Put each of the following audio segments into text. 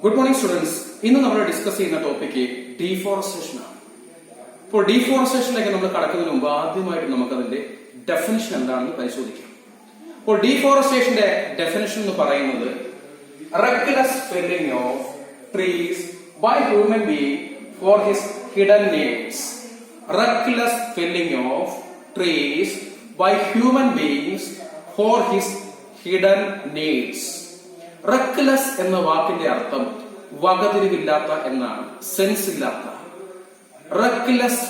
Good morning students. ഇന്ന് നമ്മൾ discuss ചെയ്യുന്ന ടോപ്പിക് ഡീഫോറസ്റ്റേഷൻ ആണ്. ഇപ്പോൾ ഡീഫോറസ്റ്റേഷനിലേക്ക് നമ്മൾ കടക്കുന്നതിന് മുമ്പ് ആദ്യമായിട്ട് നമുക്ക് അതിന്റെ ഡെഫിനിഷൻ എന്താണെന്ന് പരിശോധിക്കാം. അപ്പോൾ ഡീഫോറസ്റ്റേഷന്റെ ഡെഫിനിഷൻ എന്ന് പറയുന്നത് reckless felling of trees by human being for his hidden needs. Reckless felling of trees by human beings for his hidden needs. Reckless എന്ന വാക്കിന്റെ അർത്ഥം വകതിരിവില്ലാത്ത എന്നാണ്, സെൻസ് ഇല്ലാത്ത. Reckless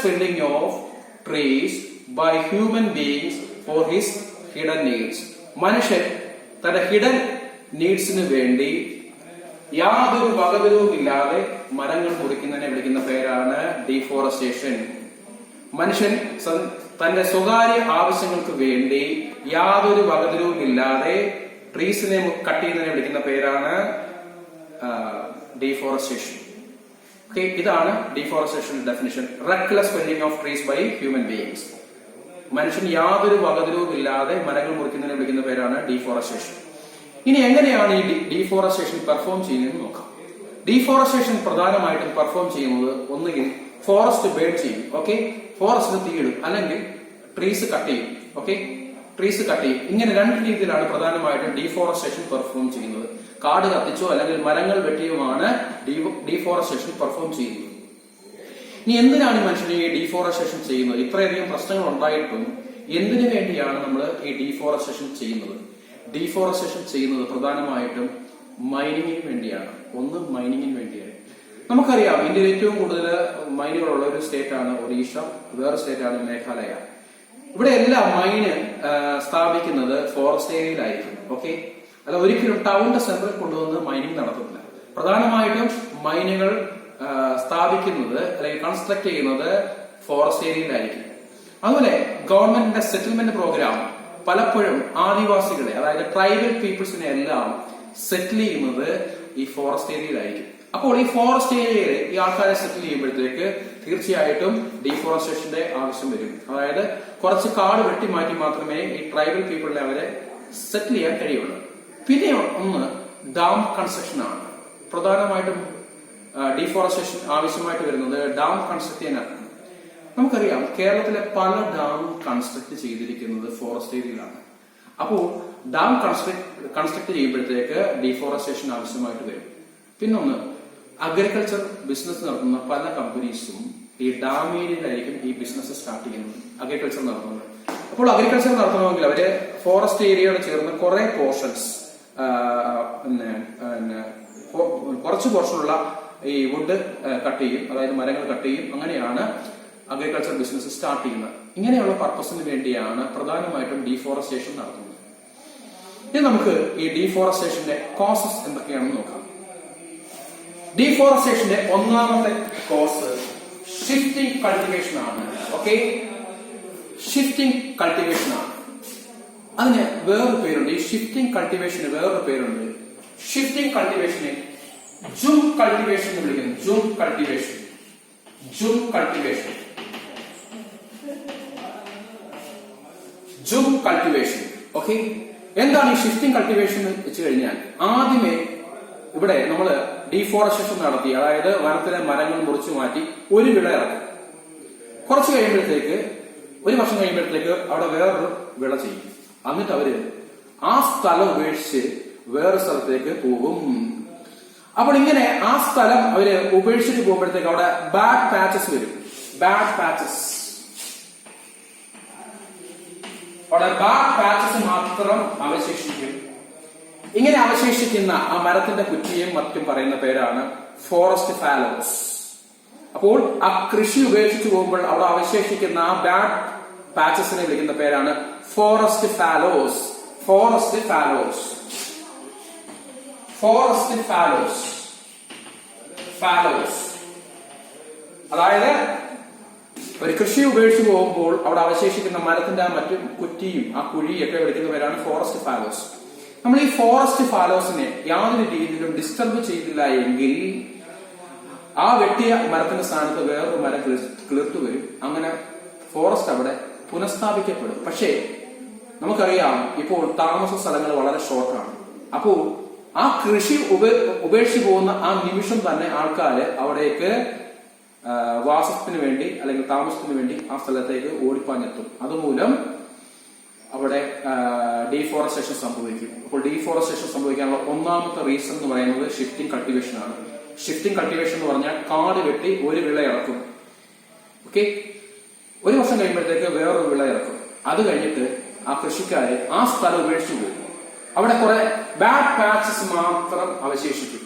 felling of trees by human beings for his hidden needs. മനുഷ്യൻ തന്റെ hidden നീഡ്സിന് വേണ്ടി യാതൊരു വകതിരിവുമില്ലാതെ മരങ്ങൾ മുറിക്കുന്നതിനെ വിളിക്കുന്ന പേരാണ് ഡീഫോറസ്റ്റേഷൻ. മനുഷ്യൻ തന്റെ സ്വകാര്യ ആവശ്യങ്ങൾക്ക് വേണ്ടി യാതൊരു വകതിരിവുമില്ലാതെ ട്രീസിനെ കട്ട് ചെയ്യുന്നതിനെ വിളിക്കുന്ന പേരാണ് ഡീഫോറസ്റ്റേഷൻ. ഓക്കെ, ഇതാണ് deforestation definition. Reckless felling of trees by human beings. മനുഷ്യൻ യാതൊരു വകതിരിവുമില്ലാതെ മരങ്ങൾ മുറിക്കുന്നതിനെ വിളിക്കുന്ന പേരാണ് ഡീഫോറസ്റ്റേഷൻ. ഇനി എങ്ങനെയാണ് ഈ ഡീഫോറസ്റ്റേഷൻ പെർഫോം ചെയ്യുന്നതെന്ന് നോക്കാം. ഡീഫോറസ്റ്റേഷൻ പ്രധാനമായിട്ടും പെർഫോം ചെയ്യുന്നത് ഒന്നുകിൽ ഫോറസ്റ്റ് ബേൺ ചെയ്യും, ഓക്കെ, ഫോറസ്റ്റ് തീയിടും, അല്ലെങ്കിൽ ട്രീസ് കട്ട് ചെയ്യും, ഓക്കെ, ട്രീസ് കട്ട് ചെയ്യും. ഇങ്ങനെ രണ്ട് രീതിയിലാണ് പ്രധാനമായിട്ടും ഡീഫോറസ്റ്റേഷൻ പെർഫോം ചെയ്യുന്നത്. കാട് കത്തിച്ചോ അല്ലെങ്കിൽ മരങ്ങൾ വെട്ടിയുമാണ് ഡീഫോറസ്റ്റേഷൻ പെർഫോം ചെയ്യുന്നത്. ഇനി എന്തിനാണ് മനുഷ്യൻ ഈ ഡീഫോറസ്റ്റേഷൻ ചെയ്യുന്നത്? ഇത്രയധികം പ്രശ്നങ്ങൾ ഉണ്ടായിട്ടും എന്തിനു വേണ്ടിയാണ് നമ്മൾ ഈ ഡീഫോറസ്റ്റേഷൻ ചെയ്യുന്നത്? ഡീഫോറസ്റ്റേഷൻ ചെയ്യുന്നത് പ്രധാനമായിട്ടും മൈനിങ്ങിന് വേണ്ടിയാണ്. ഒന്ന് മൈനിങ്ങിന് വേണ്ടിയാണ്. നമുക്കറിയാം, ഇന്ത്യയിൽ ഏറ്റവും കൂടുതൽ മൈനുകളുള്ള ഒരു സ്റ്റേറ്റ് ആണ് ഒറീസ, വേറെ സ്റ്റേറ്റ് ആണ് മേഘാലയ. ഇവിടെ എല്ലാം മൈന് സ്ഥാപിക്കുന്നത് ഫോറസ്റ്റ് ഏരിയയിലായിരിക്കും, ഓക്കെ. അല്ല, ഒരിക്കലും ടൗണിന്റെ സെന്ററിൽ കൊണ്ടുവന്ന് മൈനിങ് നടത്തുന്നില്ല. പ്രധാനമായിട്ടും മൈനുകൾ സ്ഥാപിക്കുന്നത് അല്ലെങ്കിൽ കൺസ്ട്രക്ട് ചെയ്യുന്നത് ഫോറസ്റ്റ് ഏരിയയിലായിരിക്കും. അതുപോലെ ഗവൺമെന്റിന്റെ സെറ്റിൽമെന്റ് പ്രോഗ്രാം പലപ്പോഴും ആദിവാസികളെ, അതായത് ട്രൈബൽ പീപ്പിൾസിനെ എല്ലാം സെറ്റിൽ ചെയ്യുന്നത് ഈ ഫോറസ്റ്റ് ഏരിയയിലായിരിക്കും. അപ്പോൾ ഈ ഫോറസ്റ്റ് ഏരിയയിൽ ഈ ആൾക്കാരെ സെറ്റിൽ ചെയ്യുമ്പോഴത്തേക്ക് തീർച്ചയായിട്ടും ഡീഫോറസ്റ്റേഷന്റെ ആവശ്യം വരും. അതായത് കുറച്ച് കാട് വെട്ടി മാറ്റി മാത്രമേ ഈ ട്രൈബൽ പീപ്പിളിനെ അവരെ സെറ്റിൽ ചെയ്യാൻ കഴിയുള്ളൂ. പിന്നെ ഒന്ന് ഡാം കൺസ്ട്രക്ഷൻ ആണ്. പ്രധാനമായിട്ടും ഡീഫോറസ്റ്റേഷൻ ആവശ്യമായിട്ട് വരുന്നത് ഡാം കൺസ്ട്രക്ട് ചെയ്യാനാണ്. നമുക്കറിയാം, കേരളത്തിലെ പല ഡാം കൺസ്ട്രക്ട് ചെയ്തിരിക്കുന്നത് ഫോറസ്റ്റ് ഏരിയയിലാണ്. അപ്പോൾ ഡാം കൺസ്ട്രക്ട് ചെയ്യുമ്പോഴത്തേക്ക് ഡീഫോറസ്റ്റേഷൻ ആവശ്യമായിട്ട് വരും. പിന്നൊന്ന്, അഗ്രികൾച്ചർ ബിസിനസ് നടത്തുന്ന പല കമ്പനീസും ഈ ഡാം ഏരിയയിലായിരിക്കും ഈ ബിസിനസ് സ്റ്റാർട്ട് ചെയ്യുന്നത്, അഗ്രികൾച്ചർ നടത്തുന്നത്. അപ്പോൾ അഗ്രികൾച്ചർ നടത്തണമെങ്കിൽ അവര് ഫോറസ്റ്റ് ഏരിയയോട് ചേർന്ന് കുറെ പോർഷൻസ്, കുറച്ച് പോർഷനുള്ള ഈ വുഡ് കട്ട് ചെയ്യും, അതായത് മരങ്ങൾ കട്ട് ചെയ്യും. അങ്ങനെയാണ് അഗ്രികൾച്ചർ ബിസിനസ് സ്റ്റാർട്ട് ചെയ്യുന്നത്. ഇങ്ങനെയുള്ള പർപ്പസിന് വേണ്ടിയാണ് പ്രധാനമായിട്ടും ഡീഫോറസ്റ്റേഷൻ നടത്തുന്നത്. ഇനി നമുക്ക് ഈ ഡീഫോറസ്റ്റേഷന്റെ കോസസ് എന്തൊക്കെയാണെന്ന് നോക്കാം. ഡീഫോറസ്റ്റേഷന്റെ ഒന്നാമത്തെ കോസ് ഷിഫ്റ്റിംഗ് കൾട്ടിവേഷൻ ആണ്, ഓക്കെ. ഷിഫ്റ്റിംഗ് കൾട്ടിവേഷൻ ആണ്. അതിന് വേറൊരു പേരുണ്ട്. ഈ ഷിഫ്റ്റിംഗ് കൾട്ടിവേഷന് വേറൊരു പേരുണ്ട്. ഷിഫ്റ്റിംഗ് കൾട്ടിവേഷനെ ജൂം കൾട്ടിവേഷൻ എന്ന് വിളിക്കുന്നു. Zoom cultivation, zoom cultivation, zoom cultivation, okay. എന്താണ് ഈ ഷിഫ്റ്റിംഗ് കൾട്ടിവേഷൻ എന്ന് വെച്ച് കഴിഞ്ഞാൽ, ആദ്യമേ ഇവിടെ നമ്മൾ ഡീഫോറസ്റ്റേഷൻ നടത്തി, അതായത് വനത്തിലെ മരങ്ങൾ മുറിച്ചു മാറ്റി ഒരു വിള ഇറക്കും. കുറച്ച് കഴിയുമ്പോഴത്തേക്ക്, ഒരു വർഷം കഴിയുമ്പോഴത്തേക്ക് അവിടെ വേറൊരു വിള ചെയ്യും. എന്നിട്ട് അവര് ആ സ്ഥലം ഉപേക്ഷിച്ച് വേറെ സ്ഥലത്തേക്ക് പോകും. അപ്പോൾ ഇങ്ങനെ ആ സ്ഥലം അവര് ഉപേക്ഷിച്ചിട്ട് പോകുമ്പോഴത്തേക്ക് അവിടെ ബാഡ് പാച്ചസ് വരും. ബാഡ് പാച്ചസ്, അവിടെ ബാഡ് പാച്ചസ് മാത്രം അവശേഷിക്കും. ഇങ്ങനെ അവശേഷിക്കുന്ന ആ മരത്തിന്റെ കുറ്റിയും മറ്റും പറയുന്ന പേരാണ് ഫോറസ്റ്റ് ഫാലോസ്. അപ്പോൾ ആ കൃഷി ഉപേക്ഷിച്ചു പോകുമ്പോൾ അവിടെ അവശേഷിക്കുന്ന ആ ബാഡ് പാച്ചസിനെ വിളിക്കുന്ന പേരാണ് forest fallows. Forest fallows, forest fallows, fallows. അതായത് ഒരു കൃഷി ഉപേക്ഷിച്ചു പോകുമ്പോൾ അവിടെ അവശേഷിക്കുന്ന മരത്തിന്റെ ആ മറ്റു കുറ്റിയും ആ കുഴിയൊക്കെ വിളിക്കുന്ന പേരാണ് ഫോറസ്റ്റ് ഫാലോസ്. നമ്മൾ ഈ ഫോറസ്റ്റ് ഫാലോസിനെ യാതൊരു രീതിയിലും ഡിസ്റ്റർബ് ചെയ്തില്ല എങ്കിൽ ആ വെട്ടിയ മരത്തിന്റെ സ്ഥാനത്ത് വേറൊരു മരം കിളിർത്തു വരും. അങ്ങനെ ഫോറസ്റ്റ് അവിടെ പുനഃസ്ഥാപിക്കപ്പെടും. പക്ഷേ നമുക്കറിയാം, ഇപ്പോൾ താമസ സ്ഥലങ്ങൾ വളരെ ഷോർട്ടാണ്. അപ്പോൾ ആ കൃഷി ഉപേക്ഷിച്ച് പോകുന്ന ആ നിമിഷം തന്നെ ആൾക്കാര് അവിടേക്ക് വാസത്തിന് വേണ്ടി അല്ലെങ്കിൽ താമസത്തിന് വേണ്ടി ആ സ്ഥലത്തേക്ക് ഓടിപ്പാഞ്ഞെത്തും. അതുമൂലം അവിടെ ഡീഫോറസ്റ്റേഷൻ സംഭവിക്കും. അപ്പോൾ ഡീഫോറസ്റ്റേഷൻ സംഭവിക്കാനുള്ള ഒന്നാമത്തെ റീസൺ എന്ന് പറയുന്നത് ഷിഫ്റ്റിംഗ് കൾട്ടിവേഷൻ ആണ്. ഷിഫ്റ്റിംഗ് കൾട്ടിവേഷൻ എന്ന് പറഞ്ഞാൽ കാട് വെട്ടി ഒരു വിള ഇറക്കും. ഓക്കെ, ഒരു വർഷം കഴിയുമ്പോഴത്തേക്ക് വേറൊരു വിള ഇറക്കും. അത് കഴിഞ്ഞിട്ട് ആ കൃഷിക്കാര് ആ സ്ഥലം ഉപേക്ഷിച്ചു പോകും. അവിടെ കുറെ ബാഡ് പാച്ചസ് മാത്രം അവശേഷിക്കും.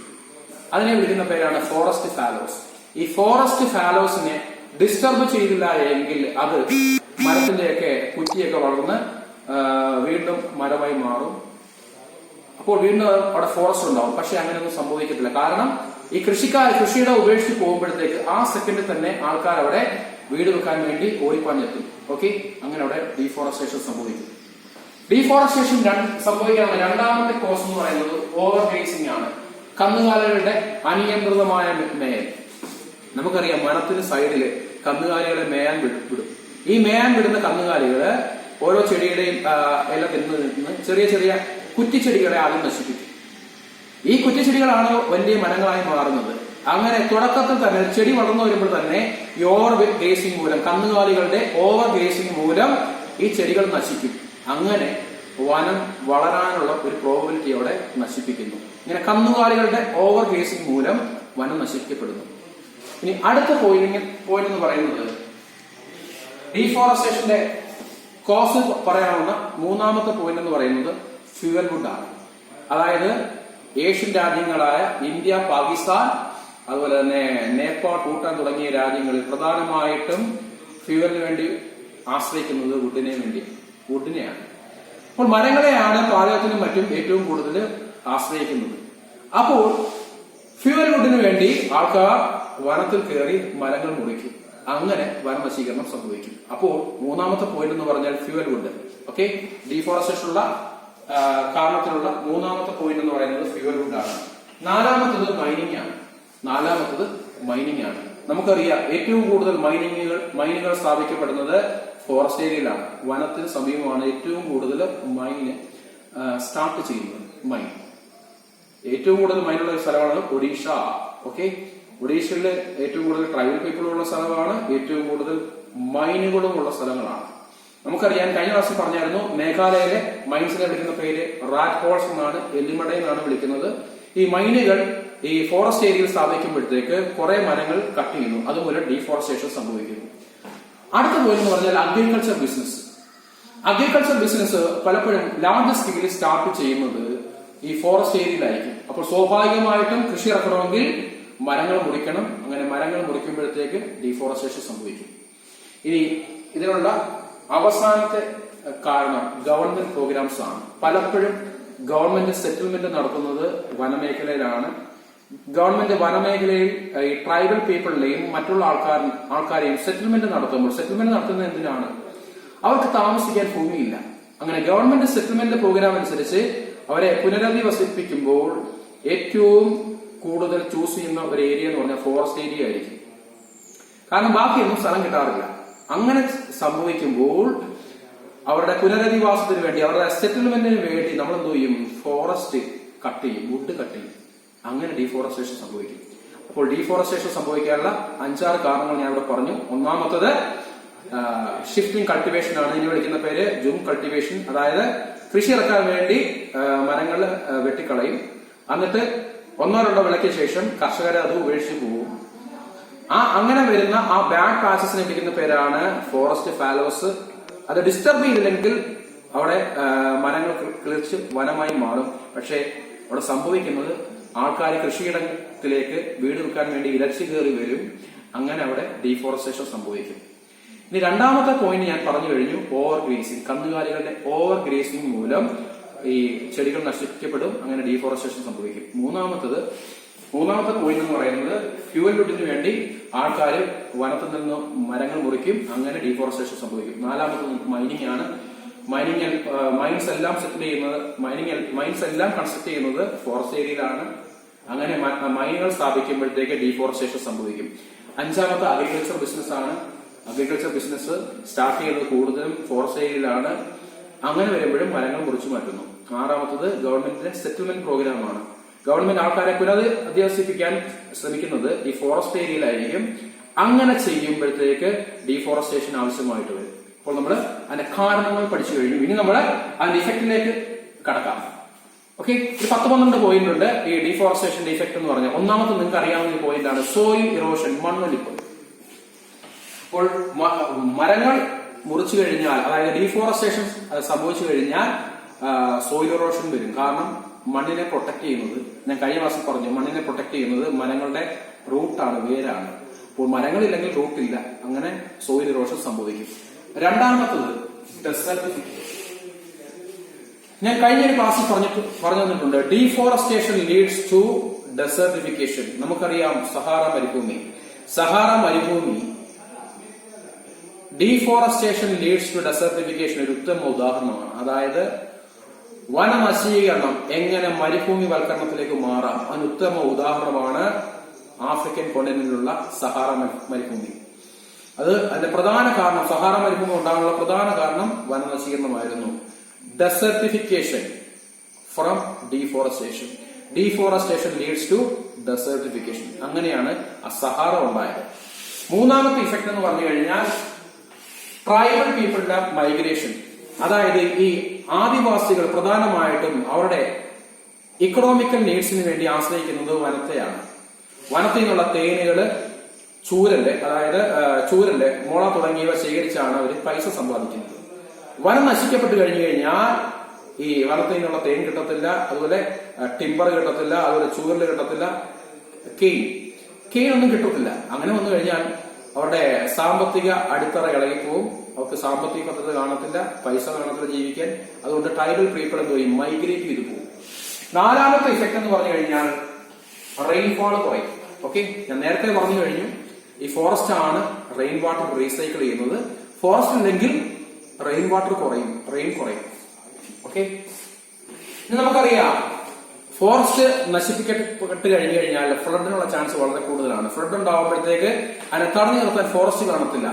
അതിനെ വിളിക്കുന്ന പേരാണ് ഫോറസ്റ്റ് ഫാലോസ്. ഈ ഫോറസ്റ്റ് ഫാലോസിനെ ഡിസ്റ്റർബ് ചെയ്തില്ല എങ്കിൽ അത് മരത്തിന്റെയൊക്കെ കുറ്റിയൊക്കെ വളർന്ന് വീണ്ടും മരമായി മാറും. അപ്പോൾ വീണ്ടും അവിടെ ഫോറസ്റ്റ് ഉണ്ടാവും. പക്ഷെ അങ്ങനെയൊന്നും സംഭവിക്കത്തില്ല. കാരണം ഈ കൃഷിയുടെ ഉപേക്ഷിച്ച് പോകുമ്പോഴത്തേക്ക് ആ സെക്കൻഡിൽ തന്നെ ആൾക്കാർ അവിടെ വീട് വെക്കാൻ വേണ്ടി ഓടിപ്പാഞ്ഞെത്തും. ഓക്കെ, അങ്ങനെ അവിടെ ഡീഫോറസ്റ്റേഷൻ സംഭവിക്കും. ഡീഫോറസ്റ്റേഷൻ സംഭവിക്കാനുള്ള രണ്ടാമത്തെ കോസ് എന്ന് പറയുന്നത് ഓവർ ഗ്രേസിംഗ് ആണ്. കന്നുകാലികളുടെ അനിയന്ത്രിതമായ മേയൽ. നമുക്കറിയാം, മരത്തിന് സൈഡില് കന്നുകാലികളെ മേയാൻ വിടും. ഈ മേയാൻ വിടുന്ന കന്നുകാലികള് ഓരോ ചെടിയുടെയും ഇല തിന്ന് ചെറിയ ചെറിയ കുറ്റിച്ചെടികളെ ആദ്യം നശിപ്പിക്കും. ഈ കുറ്റിച്ചെടികളാണ് വലിയ മരങ്ങളായി മാറുന്നത്. അങ്ങനെ തുടക്കത്തിൽ തന്നെ ചെടി വളർന്നു വരുമ്പോൾ തന്നെ ഈ ഓവർ ഗ്രേസിംഗ് മൂലം, കന്നുകാലികളുടെ ഓവർ ഗ്രേസിംഗ് മൂലം ഈ ചെടികൾ നശിക്കും. അങ്ങനെ വനം വളരാനുള്ള ഒരു പ്രോബിലിറ്റി അവിടെ നശിപ്പിക്കുന്നു. ഇങ്ങനെ കന്നുകാലികളുടെ ഓവർ ഗ്രേസിംഗ് മൂലം വനം നശിപ്പിക്കപ്പെടുന്നു. ഇനി അടുത്ത പോയിന്റ് എന്ന് പറയുന്നത് ഡീഫോറസ്റ്റേഷന്റെ കോസ് പറയാവുന്ന മൂന്നാമത്തെ പോയിന്റ് എന്ന് പറയുന്നത് ഫ്യൂവൽ വുഡ് ആണ്. അതായത് ഏഷ്യൻ രാജ്യങ്ങളായ ഇന്ത്യ, പാകിസ്ഥാൻ, അതുപോലെ തന്നെ നേപ്പാൾ, ഭൂട്ടാൻ തുടങ്ങിയ രാജ്യങ്ങളിൽ പ്രധാനമായിട്ടും ഫ്യൂവലിന് വേണ്ടി ആശ്രയിക്കുന്നത് വുഡിനെയാണ്. അപ്പോൾ മരങ്ങളെയാണ് പാചകത്തിനും മറ്റും ഏറ്റവും കൂടുതൽ ആശ്രയിക്കുന്നത്. അപ്പോൾ ഫ്യൂവൽ വുഡിന് വേണ്ടി ആൾക്കാർ വനത്തിൽ കയറി മരങ്ങൾ മുറിക്കും. അങ്ങനെ വനനശീകരണം സംഭവിക്കും. അപ്പോൾ മൂന്നാമത്തെ പോയിന്റ് എന്ന് പറഞ്ഞാൽ ഫ്യൂവൽ വുഡ്. ഓക്കെ, ഡീഫോറസ്റ്റേഷനുള്ള കാരണത്തിലുള്ള മൂന്നാമത്തെ പോയിന്റ് എന്ന് പറയുന്നത് ഫ്യൂവൽ വുഡ് ആണ്. നാലാമത്തത് മൈനിങ് ആണ്. നമുക്കറിയാം, ഏറ്റവും കൂടുതൽ മൈനുകൾ സ്ഥാപിക്കപ്പെടുന്നത് ഫോറസ്റ്റ് ഏരിയയിലാണ്. വനത്തിന് സമീപമാണ് ഏറ്റവും കൂടുതൽ മൈന് സ്റ്റാർട്ട് ചെയ്യുന്നത്. ഏറ്റവും കൂടുതൽ മൈനുള്ള സ്ഥലമാണ് ഒഡീഷ. ഓക്കെ, ഒഡീഷയിലെ ഏറ്റവും കൂടുതൽ ട്രൈബൽ പീപ്പിളുള്ള സ്ഥലമാണ്. ഏറ്റവും കൂടുതൽ മൈനുകളും ഉള്ള സ്ഥലങ്ങളാണ്. നമുക്കറിയാം, കഴിഞ്ഞ പ്രാവശ്യം പറഞ്ഞായിരുന്നു, മേഘാലയയിലെ മൈൻസിനെ വിളിക്കുന്ന പേര് റാറ്റ് ഹോൾസ് എന്നാണ്, എല്ലിമട എന്നാണ് വിളിക്കുന്നത്. ഈ മൈനുകൾ ഈ ഫോറസ്റ്റ് ഏരിയയിൽ സ്ഥാപിക്കുമ്പോഴത്തേക്ക് കുറെ മരങ്ങൾ കട്ട് ചെയ്യുന്നു. അതുമൂലം ഡീഫോറസ്റ്റേഷൻ സംഭവിക്കുന്നു. അടുത്ത പോയിന്റ് എന്ന് പറഞ്ഞാൽ അഗ്രികൾച്ചർ ബിസിനസ് പലപ്പോഴും ലാർജ് സ്കെയിലിൽ സ്റ്റാർട്ട് ചെയ്യുന്നത് ഈ ഫോറസ്റ്റ് ഏരിയയിലായിരിക്കും. അപ്പോൾ സ്വാഭാവികമായിട്ടും കൃഷി ഇറക്കണമെങ്കിൽ മരങ്ങൾ മുറിക്കണം. അങ്ങനെ മരങ്ങൾ മുറിക്കുമ്പോഴത്തേക്ക് ഡീഫോറസ്റ്റേഷൻ സംഭവിക്കും. ഇനി ഇതിനുള്ള അവസാനത്തെ കാരണം ഗവൺമെന്റ് പ്രോഗ്രാംസ് ആണ്. പലപ്പോഴും ഗവൺമെന്റ് സെറ്റിൽമെന്റ് നടത്തുന്നത് വനമേഖലയിലാണ്. ഗവൺമെന്റ് വനമേഖലയിൽ ഈ ട്രൈബൽ പീപ്പിളിലെയും മറ്റുള്ള ആൾക്കാരെയും സെറ്റിൽമെന്റ് നടത്തുന്നത് എന്തിനാണ്? അവർക്ക് താമസിക്കാൻ ഭൂമിയില്ല. അങ്ങനെ ഗവൺമെന്റ് സെറ്റിൽമെന്റ് പ്രോഗ്രാം അനുസരിച്ച് അവരെ പുനരധിവസിപ്പിക്കുമ്പോൾ ഏറ്റവും കൂടുതൽ ചൂസ് ചെയ്യുന്ന ഒരു ഏരിയ എന്ന് പറഞ്ഞാൽ ഫോറസ്റ്റ് ഏരിയ ആയിരിക്കും. കാരണം ബാക്കിയൊന്നും സ്ഥലം കിട്ടാറില്ല. അങ്ങനെ സംഭവിക്കുമ്പോൾ അവരുടെ പുനരധിവാസത്തിന് വേണ്ടി, അവരുടെ സെറ്റിൽമെന്റിന് വേണ്ടി നമ്മൾ എന്ത് ചെയ്യും? ഫോറസ്റ്റ് കട്ട് ചെയ്യും, വുഡ് കട്ട് ചെയ്യും. അങ്ങനെ ഡീഫോറസ്റ്റേഷൻ സംഭവിക്കും. അപ്പോൾ ഡീഫോറസ്റ്റേഷൻ സംഭവിക്കാനുള്ള 5-6 കാരണങ്ങൾ ഞാൻ ഇവിടെ പറഞ്ഞു. ഒന്നാമത്തത് ഷിഫ്റ്റിംഗ് കൾട്ടിവേഷൻ ആണ്. ഇതിനെ വിളിക്കുന്ന പേര് ജും കൾട്ടിവേഷൻ. അതായത് കൃഷി ഇറക്കാൻ വേണ്ടി മരങ്ങൾ വെട്ടിക്കളയും. എന്നിട്ട് 1-2 വിളയ്ക്ക് ശേഷം കർഷകരെ അത് ഉപേക്ഷിച്ച് പോകും. അങ്ങനെ വരുന്ന ആ ബാഡ് പാച്ചസിനെ വിളിക്കുന്ന പേരാണ് ഫോറസ്റ്റ് ഫാലോസ്. അത് ഡിസ്റ്റർബ് ചെയ്തില്ലെങ്കിൽ അവിടെ മരങ്ങൾ കിളിർച്ച് വനമായി മാറും. പക്ഷെ അവിടെ സംഭവിക്കുന്നത് ആൾക്കാർ കൃഷിയിടത്തിലേക്ക് വീട് വെക്കാൻ വേണ്ടി ഇരച്ചു കയറി വരും. അങ്ങനെ അവിടെ ഡീഫോറസ്റ്റേഷൻ സംഭവിക്കും. ഇനി രണ്ടാമത്തെ പോയിന്റ് ഞാൻ പറഞ്ഞു കഴിഞ്ഞു, ഓവർ ഗ്രേസിംഗ്. കന്നുകാലികളുടെ ഓവർ ഗ്രേസിംഗ് മൂലം ഈ ചെടികൾ നശിപ്പിക്കപ്പെടും. അങ്ങനെ ഡീഫോറസ്റ്റേഷൻ സംഭവിക്കും. മൂന്നാമത്തെ പോയിന്റ് എന്ന് പറയുന്നത് ഫ്യൂവൽ വുഡിന് വേണ്ടി ആൾക്കാർ വനത്തിൽ നിന്ന് മരങ്ങൾ മുറിക്കും. അങ്ങനെ ഡീഫോറസ്റ്റേഷൻ സംഭവിക്കും. നാലാമത്തത് മൈനിങ് ആണ്. മൈൻസ് എല്ലാം കൺസ്ട്രക്ട് ചെയ്യുന്നത് ഫോറസ്റ്റ് ഏരിയയിലാണ്. അങ്ങനെ മൈനുകൾ സ്ഥാപിക്കുമ്പോഴത്തേക്ക് ഡീഫോറസ്റ്റേഷൻ സംഭവിക്കും. അഞ്ചാമത്തെ അഗ്രികൾച്ചർ ബിസിനസ് ആണ്. അഗ്രികൾച്ചർ ബിസിനസ് സ്റ്റാർട്ട് ചെയ്യുന്നത് കൂടുതലും ഫോറസ്റ്റ് ഏരിയയിലാണ്. അങ്ങനെ വരുമ്പോഴും മരങ്ങൾ മുറിച്ചു മാറ്റുന്നു. ആറാമത്തത് ഗവൺമെന്റിന്റെ സെറ്റിൽമെന്റ് പ്രോഗ്രാമാണ്. ഗവൺമെന്റ് ആൾക്കാരെ പുനരധിവസിപ്പിക്കാൻ ശ്രമിക്കുന്നത് ഈ ഫോറസ്റ്റ് ഏരിയയിലായിരിക്കും. അങ്ങനെ ചെയ്യുമ്പോഴത്തേക്ക് ഡീഫോറസ്റ്റേഷൻ ആവശ്യമായിട്ട് വരും. അപ്പോൾ നമ്മൾ അതിന്റെ കാരണങ്ങൾ പഠിച്ചു കഴിഞ്ഞു. ഇനി നമ്മൾ അതിന്റെ ഇഫക്റ്റിലേക്ക് കടക്കാം. ഓക്കെ, ഒരു 10-12 പോയിന്റ് ഉണ്ട് ഈ ഡീഫോറസ്റ്റേഷന്റെ ഇഫക്ട് എന്ന് പറഞ്ഞാൽ. ഒന്നാമത്തെ നിങ്ങൾക്ക് അറിയാവുന്ന ഒരു പോയിന്റ് ആണ് സോയിൽ ഇറോഷൻ, മണ്ണൊലിപ്പ്. അപ്പോൾ മരങ്ങൾ മുറിച്ചു കഴിഞ്ഞാൽ, അതായത് ഡീഫോറസ്റ്റേഷൻ സംഭവിച്ചു കഴിഞ്ഞാൽ സോയിൽ ഇറോഷൻ വരും. കാരണം മണ്ണിനെ പ്രൊട്ടക്ട് ചെയ്യുന്നത്, ഞാൻ കഴിഞ്ഞ ക്ലാസ്സിൽ പറഞ്ഞു, മണ്ണിനെ പ്രൊട്ടക്ട് ചെയ്യുന്നത് മരങ്ങളുടെ റൂട്ടാണ്, വേരാണ്. അപ്പോൾ മരങ്ങളില്ലെങ്കിൽ റൂട്ടില്ല, അങ്ങനെ സോയിൽ ഇറോഷൻ സംഭവിക്കും. രണ്ടാമത്തത് ഡെസർട്ടിഫിക്കേഷൻ. ഞാൻ കഴിഞ്ഞ ഒരു ക്ലാസ്സിൽ പറഞ്ഞു തന്നിട്ടുണ്ട്, ഡീഫോറസ്റ്റേഷൻ ലീഡ്സ് ടു ഡെസർട്ടിഫിക്കേഷൻ. നമുക്കറിയാം സഹാറ മരുഭൂമി ഡീഫോറസ്റ്റേഷൻ ലീഡ്സ് ടു ഡെസർട്ടിഫിക്കേഷൻ ഒരു ഉത്തമ ഉദാഹരണമാണ്. അതായത് വനനശീകരണം എങ്ങനെ മരുഭൂമി വൽക്കരണത്തിലേക്ക് മാറാം, അതിന് ഉത്തമ ഉദാഹരണമാണ് ആഫ്രിക്കൻ കോണ്ടിനെന്റിലുള്ള സഹാറ മരുഭൂമി. അതിന്റെ പ്രധാന കാരണം, സഹാറ മരുഭൂമി ഉണ്ടാകാനുള്ള പ്രധാന കാരണം വനനശീകരണമായിരുന്നു. Desertification from deforestation. Deforestation leads to desertification. അങ്ങനെയാണ് ആ സഹാറ ഉണ്ടായത്. മൂന്നാമത്തെ ഇഫക്ട് എന്ന് പറഞ്ഞു കഴിഞ്ഞാൽ ട്രൈബൽ പീപ്പിളുടെ മൈഗ്രേഷൻ. അതായത് ഈ ആദിവാസികൾ പ്രധാനമായിട്ടും അവരുടെ ഇക്കണോമിക്കൽ നീഡ്സിന് വേണ്ടി ആശ്രയിക്കുന്നത് വനത്തെയാണ്. വനത്തിൽ നിന്നുള്ള തേനുകള്, ചൂരല്, മുള തുടങ്ങിയവ ശേഖരിച്ചാണ് അവർ പൈസ സമ്പാദിക്കുന്നത്. വനം നശിക്കപ്പെട്ട് കഴിഞ്ഞു കഴിഞ്ഞാൽ ഈ വനത്തിൽ നിന്നുള്ള തേൻ കിട്ടത്തില്ല, അതുപോലെ ടിമ്പർ കിട്ടത്തില്ല, അതുപോലെ ചൂരല് കിട്ടത്തില്ല, കെയിൻ ഒന്നും കിട്ടത്തില്ല. അങ്ങനെ വന്നു കഴിഞ്ഞാൽ അവരുടെ സാമ്പത്തിക അടിത്തറ ഇളകിപ്പോവും. അവർക്ക് സാമ്പത്തിക ഭദ്രത കാണത്തില്ല, പൈസ കാണത്തില്ല ജീവിക്കാൻ. അതുകൊണ്ട് ട്രൈബൽ പീപ്പിൾ എന്തോ മൈഗ്രേറ്റ് ചെയ്തു പോകും. നാലാമത്തെ ഇഫക്ട് എന്ന് പറഞ്ഞു കഴിഞ്ഞാൽ റെയിൻഫോൾ കുറയും. ഓക്കെ, ഞാൻ നേരത്തെ പറഞ്ഞു കഴിഞ്ഞു, ഈ ഫോറസ്റ്റ് ആണ് റെയിൻ വാട്ടർ റീസൈക്കിൾ ചെയ്യുന്നത്. ഫോറസ്റ്റ് ഇല്ലെങ്കിൽ റെയിൻ വാട്ടർ കുറയും, റെയിൻ കുറയും. ഓക്കെ, ഇനി നമുക്കറിയാം ഫോറസ്റ്റ് നശിപ്പിക്കപ്പെട്ട് കഴിഞ്ഞു കഴിഞ്ഞാൽ ഫ്ലഡിനുള്ള ചാൻസ് വളരെ കൂടുതലാണ്. ഫ്ലഡ് ഉണ്ടാവുമ്പോഴത്തേക്ക് അതിനെ തടഞ്ഞു നിർത്താൻ ഫോറസ്റ്റ് കാണത്തില്ല.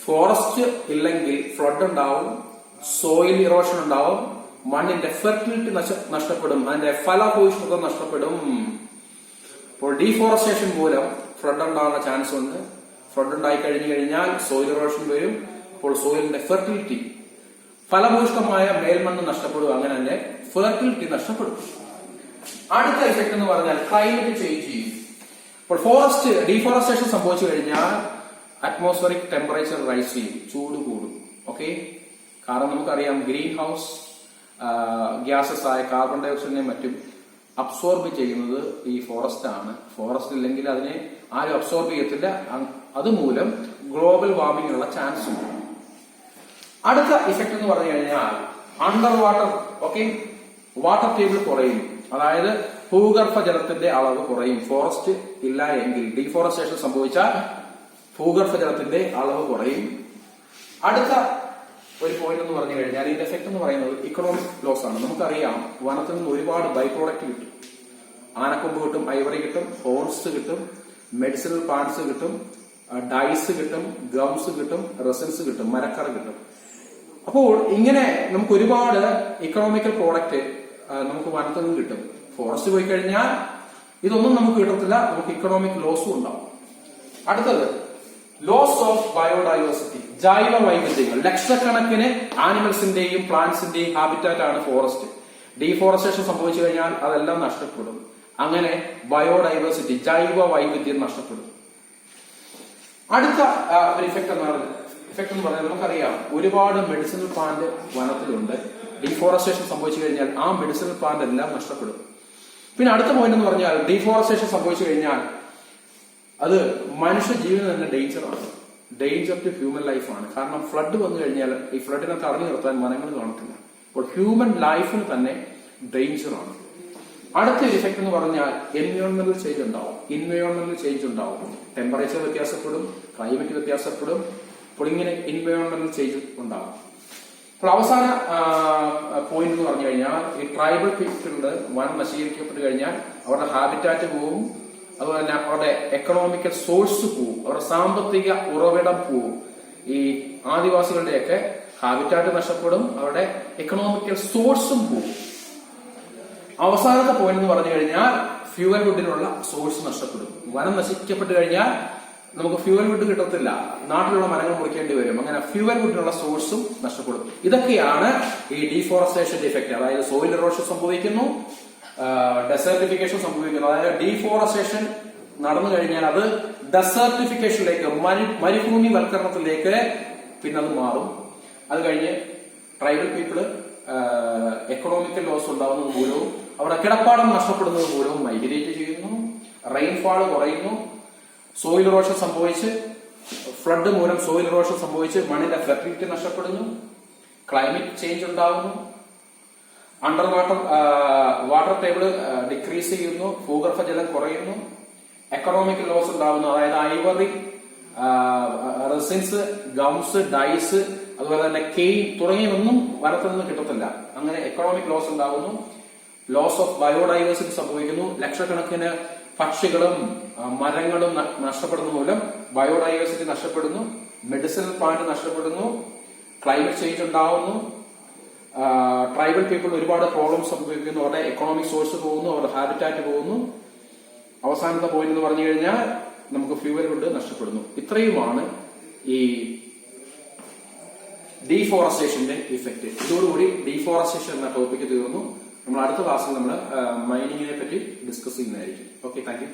ഫോറസ്റ്റ് ഇല്ലെങ്കിൽ ഫ്ലഡ് ഉണ്ടാവും, സോയിൽ ഇറോഷൻ ഉണ്ടാവും, മണ്ണിന്റെ ഫെർട്ടിലിറ്റി നഷ്ടപ്പെടും, അതിന്റെ ഫലഭൂയിഷ്ഠത നഷ്ടപ്പെടും. അപ്പോൾ ഡീഫോറസ്റ്റേഷൻ മൂലം ഫ്ലഡ് ഉണ്ടാകുന്ന ചാൻസ് ഉണ്ട്. ഫ്ലഡ് ഉണ്ടായി കഴിഞ്ഞു കഴിഞ്ഞാൽ സോയിൽ ഇറോഷൻ വരും. അപ്പോൾ സോയിലിന്റെ ഫെർട്ടിലിറ്റി, ഫലഭൂയിഷ്ഠമായ മേൽമണ്ണ് നഷ്ടപ്പെടും, അങ്ങനെ തന്നെ ഫെർട്ടിലിറ്റി നഷ്ടപ്പെടും. അടുത്ത ഇഫക്ട് എന്ന് പറഞ്ഞാൽ ക്ലൈമറ്റ് ചേഞ്ച് ചെയ്യും. അപ്പോൾ ഫോറസ്റ്റ് ഡീഫോറസ്റ്റേഷൻ സംഭവിച്ചു കഴിഞ്ഞാൽ അറ്റ്മോസ്ഫിയറിക് ടെമ്പറേച്ചർ റൈസ് ചെയ്യും, ചൂട് കൂടും. ഓക്കെ, കാരണം നമുക്കറിയാം ഗ്രീൻ ഹൗസ് ഗ്യാസസ് ആയ കാർബൺ ഡയോക്സൈഡിനെ മറ്റും അബ്സോർബ് ചെയ്യുന്നത് ഈ ഫോറസ്റ്റ് ആണ്. ഫോറസ്റ്റ് ഇല്ലെങ്കിൽ അതിനെ ആരും അബ്സോർബ് ചെയ്യത്തില്ല. അതുമൂലം ഗ്ലോബൽ വാർമിംഗിനുള്ള ചാൻസ് ഉണ്ട്. അടുത്ത ഇഫക്ട് എന്ന് പറഞ്ഞു കഴിഞ്ഞാൽ under water. Okay, water table കുറയും, അതായത് ഭൂഗർഭ ജലത്തിന്റെ അളവ് കുറയും. ഫോറസ്റ്റ് ഇല്ല എങ്കിൽ, ഡീഫോറസ്റ്റേഷൻ സംഭവിച്ചാൽ ഭൂഗർഭ ജലത്തിന്റെ അളവ് കുറയും. അടുത്ത ഒരു പോയിന്റ് എന്ന് പറഞ്ഞു കഴിഞ്ഞാൽ ഇതിന്റെ എഫക്ട് എന്ന് പറയുന്നത് ഇക്കണോമിക് ലോസ് ആണ്. നമുക്കറിയാം വനത്തിൽ നിന്ന് ഒരുപാട് ബൈ പ്രോഡക്റ്റ് കിട്ടും. ആനക്കൊമ്പ് കിട്ടും, ഐവറി കിട്ടും, ഹോൺസ് കിട്ടും, മെഡിസിനൽ പ്ലാന്റ്സ് കിട്ടും, ഡൈസ് കിട്ടും, ഗംസ് കിട്ടും, റെസിൻസ് കിട്ടും, മരക്കറ കിട്ടും. അപ്പോൾ ഇങ്ങനെ നമുക്ക് ഒരുപാട് ഇക്കണോമിക്കൽ പ്രോഡക്റ്റ് നമുക്ക് വനത്തിൽ നിന്ന് കിട്ടും. ഫോറസ്റ്റ് പോയി കഴിഞ്ഞാൽ ഇതൊന്നും നമുക്ക് കിട്ടത്തില്ല, നമുക്ക് ഇക്കണോമിക് ലോസും ഉണ്ടാവും. അടുത്തത് ലോസ് ഓഫ് ബയോഡൈവേഴ്സിറ്റി, ജൈവ വൈവിധ്യങ്ങൾ. ലക്ഷക്കണക്കിന് ആനിമൽസിന്റെയും പ്ലാന്റ്സിന്റെയും ഹാബിറ്റാറ്റ് ആണ് ഫോറസ്റ്റ്. ഡീഫോറസ്റ്റേഷൻ സംഭവിച്ചു കഴിഞ്ഞാൽ അതെല്ലാം നഷ്ടപ്പെടും. അങ്ങനെ ബയോഡൈവേഴ്സിറ്റി, ജൈവ വൈവിധ്യം നഷ്ടപ്പെടും. അടുത്ത ഒരു ഇഫക്ട് എന്ന് പറഞ്ഞാൽ നമുക്കറിയാം ഒരുപാട് മെഡിസിനൽ പ്ലാന്റ് വനത്തിലുണ്ട്. ഡീഫോറസ്റ്റേഷൻ സംഭവിച്ചു കഴിഞ്ഞാൽ ആ മെഡിസിനൽ പ്ലാന്റ് എല്ലാം നഷ്ടപ്പെടും. പിന്നെ അടുത്ത പോയിന്റ് എന്ന് പറഞ്ഞാൽ ഡീഫോറസ്റ്റേഷൻ സംഭവിച്ചു കഴിഞ്ഞാൽ അത് മനുഷ്യ ജീവന് തന്നെ ഡേഞ്ചറാണ്, ഡേഞ്ചർ ടു ഹ്യൂമൻ ലൈഫാണ്. കാരണം ഫ്ലഡ് വന്നു കഴിഞ്ഞാൽ ഈ ഫ്ലഡിനെ തടഞ്ഞു നിർത്താൻ മരങ്ങൾ കാണത്തില്ല. അപ്പോൾ ഹ്യൂമൻ ലൈഫിന് തന്നെ ഡേഞ്ചറാണ്. അടുത്ത ഒരു ഇഫക്ട് എന്ന് പറഞ്ഞാൽ എൻവയോൺമെന്റൽ ചേഞ്ച് ഉണ്ടാവും. ടെമ്പറേച്ചർ വ്യത്യാസപ്പെടും, ക്ലൈമറ്റ് വ്യത്യാസപ്പെടും. അപ്പോൾ ഇങ്ങനെ എൻവയോൺമെന്റൽ ചേഞ്ച് ഉണ്ടാവും. അപ്പോൾ അവസാന പോയിന്റ് എന്ന് പറഞ്ഞു കഴിഞ്ഞാൽ ഈ ട്രൈബൽ പീപ്പിളുടെ വനം നശീകരിക്കപ്പെട്ട് കഴിഞ്ഞാൽ അവരുടെ ഹാബിറ്റാറ്റ് പോവും, അതുപോലെ തന്നെ അവരുടെ എക്കണോമിക്കൽ സോഴ്സ് പോവും, അവരുടെ സാമ്പത്തിക ഉറവിടം പോവും. ഈ ആദിവാസികളുടെയൊക്കെ ഹാബിറ്റാറ്റ് നഷ്ടപ്പെടും, അവരുടെ എക്കണോമിക്കൽ സോഴ്സും പോകും. അവസാനത്തെ പോയിന്റ് എന്ന് പറഞ്ഞു കഴിഞ്ഞാൽ ഫ്യൂവൽ വുഡിനുള്ള സോഴ്സ് നഷ്ടപ്പെടും. വനം നശിക്കപ്പെട്ട് കഴിഞ്ഞാൽ നമുക്ക് ഫ്യൂവൽ വുഡ് കിട്ടത്തില്ല, നാട്ടിലുള്ള മരങ്ങൾ മുറിക്കേണ്ടി വരും. അങ്ങനെ ഫ്യൂവൽ വുഡിനുള്ള സോഴ്സും നഷ്ടപ്പെടും. ഇതൊക്കെയാണ് ഈ ഡീഫോറസ്റ്റേഷന്റെ ഇഫക്റ്റ്. അതായത് സോയിൽ ഇറോഷൻ സംഭവിക്കുന്നു, ഡെസേർട്ടിഫിക്കേഷൻ സംഭവിക്കുന്നു. അതായത് ഡീഫോറസ്റ്റേഷൻ നടന്നു കഴിഞ്ഞാൽ അത് ഡെസേർട്ടിഫിക്കേഷനിലേക്ക്, മരുഭൂമി വൽക്കരണത്തിലേക്ക് പിന്നെ അത് മാറും. അത് കഴിഞ്ഞ് ട്രൈബൽ പീപ്പിള് എക്കണോമിക്കൽ ലോസ് ഉണ്ടാകുന്നത് മൂലവും അവിടെ കിടപ്പാടം നഷ്ടപ്പെടുന്നത് മൂലവും മൈഗ്രേറ്റ് ചെയ്യുന്നു, റെയിൻഫാൾ കുറയുന്നു, സോയിൽ ഇറോഷൻ സംഭവിച്ച്, ഫ്ലഡ് മൂലം സോയിൽ ഇറോഷൻ സംഭവിച്ച് മണ്ണിന്റെ ഫെർട്ടിലിറ്റി നഷ്ടപ്പെടുന്നു, ക്ലൈമറ്റ് ചേഞ്ച് ഉണ്ടാകുന്നു, അണ്ടർ വാട്ടർ ടേബിൾ ഡിക്രീസ് ചെയ്യുന്നു, ഭൂഗർഭജലം കുറയുന്നു, എക്കണോമിക്കൽ ലോസ് ഉണ്ടാകുന്നു. അതായത് ഐവറി, റെസിൻസ്, ഗംസ്, ഡൈസ്, അതുപോലെ തന്നെ കെയിൻ തുടങ്ങിയതൊന്നും വനത്തിൽ നിന്ന് കിട്ടത്തില്ല. അങ്ങനെ എക്കണോമിക് ലോസ് ഉണ്ടാകുന്നു, ലോസ് ഓഫ് ബയോഡൈവേഴ്സിറ്റി സംഭവിക്കുന്നു. ലക്ഷക്കണക്കിന് പക്ഷികളും മരങ്ങളും നഷ്ടപ്പെടുന്ന മൂലം ബയോഡൈവേഴ്സിറ്റി നഷ്ടപ്പെടുന്നു, മെഡിസിനൽ പ്ലാന്റ് നഷ്ടപ്പെടുന്നു, ക്ലൈമറ്റ് ചേഞ്ച് ഉണ്ടാവുന്നു, ട്രൈബൽ പീപ്പിൾ ഒരുപാട് പ്രോബ്ലംസ് സംഭവിക്കുന്നു, അവരുടെ എക്കണോമിക് സോഴ്സ് പോകുന്നു, അവരുടെ ഹാബിറ്റാറ്റ് പോകുന്നു. അവസാനത്തെ പോയിന്റ് എന്ന് പറഞ്ഞു കഴിഞ്ഞാൽ നമുക്ക് ഫ്യൂവൽ വുഡ് നഷ്ടപ്പെടുന്നു. ഇത്രയുമാണ് ഈ ഡീഫോറസ്റ്റേഷന്റെ ഇഫക്റ്റ്. ഇതോടുകൂടി ഡീഫോറസ്റ്റേഷൻ എന്ന ടോപ്പിക്ക് തീർന്നു. നമ്മൾ അടുത്ത ക്ലാസ്സിൽ നമ്മൾ മൈനിങ്ങിനെ പറ്റി ഡിസ്കസ് ചെയ്യുന്നതായിരിക്കും. Okay, thank you.